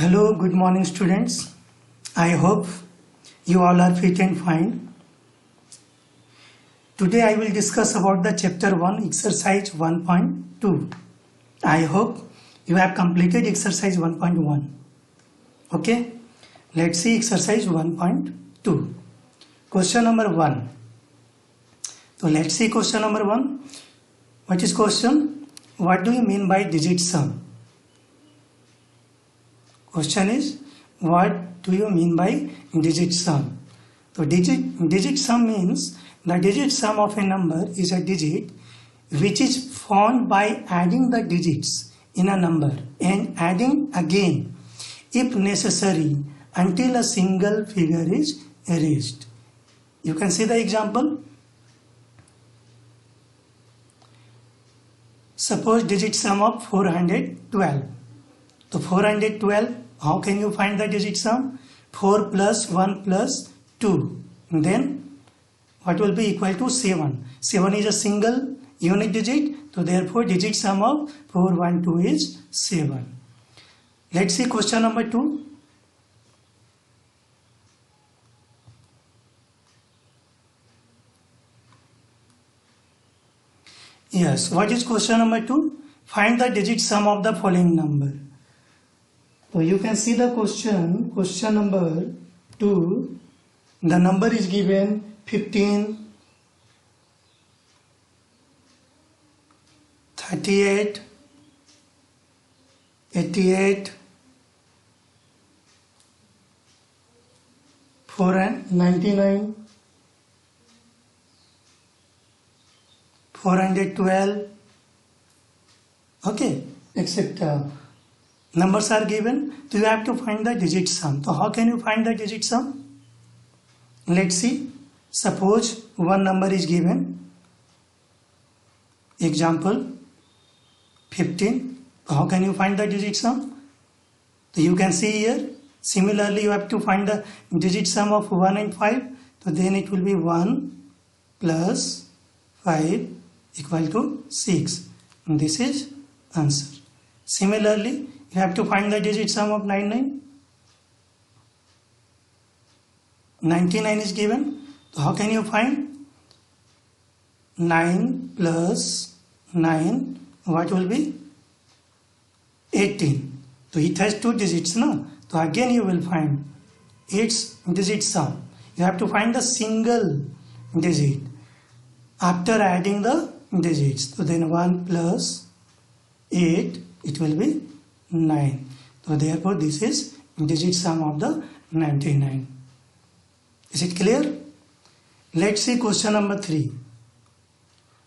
Hello, good morning students. I hope you all are fit and fine. Today I will discuss about the chapter 1 exercise 1.2. I hope you have completed exercise 1.1. Okay, let's see exercise 1.2. Question number 1. So let's see question number 1. What is question? What do you mean by digit sum? Question is, what do you mean by digit sum? So digit sum means the digit sum of a number is a digit which is found by adding the digits in a number and adding again if necessary until a single figure is erased. You can see the example. Suppose digit sum of 412. So 412, how can you find the digit sum? 4 plus 1 plus 2. Then what will be equal to 7? 7 is a single unit digit. So therefore digit sum of 412 is 7. Let's see question number 2. Yes, what is question number 2? Find the digit sum of the following number. So you can see the question number 2, the number is given 15, 38, 88, 499, 412, okay, etc. Numbers are given, so you have to find the digit sum. So how can you find the digit sum? Let's see. Suppose one number is given. Example 15. How can you find the digit sum? So you can see here. Similarly, you have to find the digit sum of 1 and 5. So then it will be 1 plus 5 equal to 6. And this is answer. Similarly, you have to find the digit sum of 99. 99 is given. So how can you find? 9 plus 9, what will be? 18. So it has two digits, no? So again you will find its digit sum. You have to find the single digit after adding the digits. So then 1 plus 8, it will be 9. So therefore this is digit sum of the 99. Is it clear? Let's see question number 3.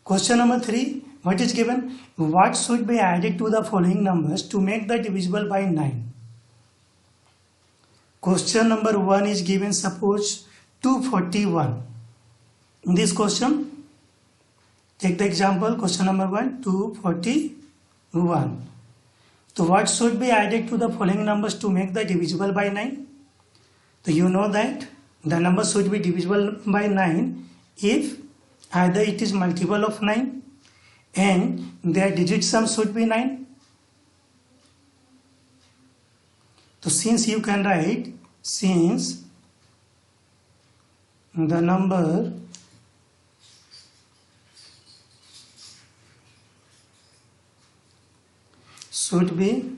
Question number 3, what is given? What should be added to the following numbers to make the divisible by 9? Question number 1 is given, suppose 241. In this question, take the example, question number 1, 241. So what should be added to the following numbers to make the divisible by 9? So you know that the number should be divisible by 9 if either it is multiple of 9 and their digit sum should be 9. So since you can write, since the number should be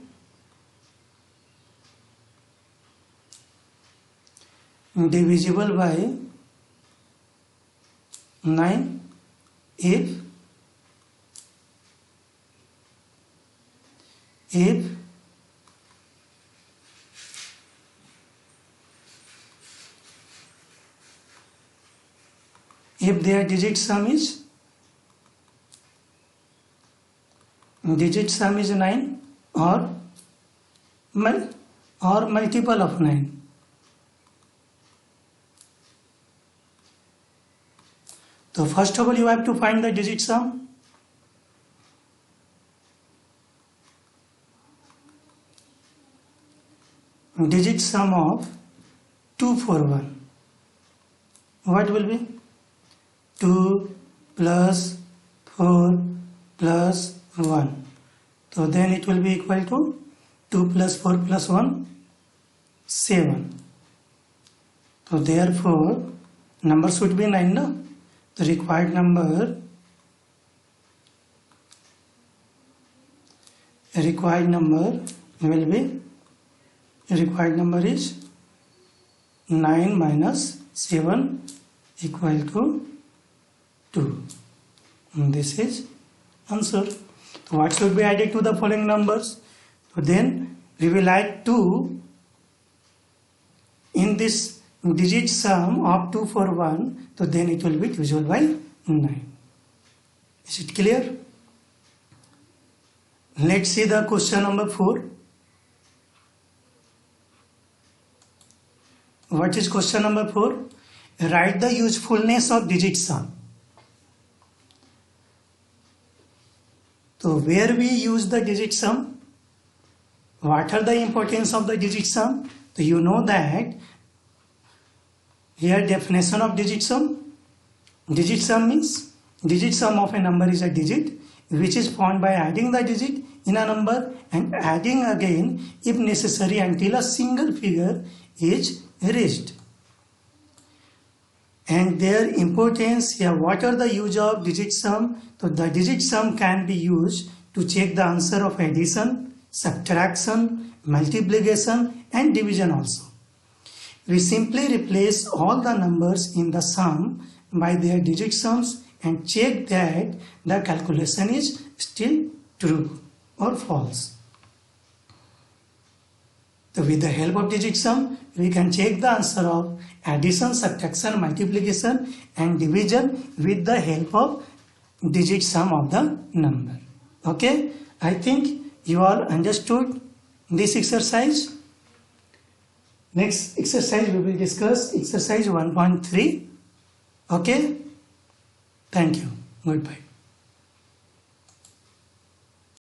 divisible by 9 if their digit sum is 9 or multiple of 9. So first of all you have to find the digit sum. Digit sum of 241. What will be? 2 plus 4 plus 1. So then it will be equal to 2 plus 4 plus 1, 7. So therefore number should be 9, no? The required number is 9 minus 7 equal to 2. And this is answer. So what should be added to the following numbers? So then we will add 2 in this digit sum of 2 for 1. So then it will be divisible by 9. Is it clear? Let's see the question number 4. What is question number 4? Write the usefulness of digit sum. So where we use the digit sum? What are the importance of the digit sum? So you know that here definition of digit sum. Digit sum means digit sum of a number is a digit which is found by adding the digit in a number and adding again if necessary until a single figure is reached. And their importance here, what are the use of digit sum? So the digit sum can be used to check the answer of addition, subtraction, multiplication and division also. We simply replace all the numbers in the sum by their digit sums and check that the calculation is still true or false. So with the help of digit sum, we can check the answer of addition, subtraction, multiplication and division with the help of digit sum of the number. Okay, I think you all understood this exercise. Next exercise we will discuss exercise 1.3. Okay, thank you. Goodbye.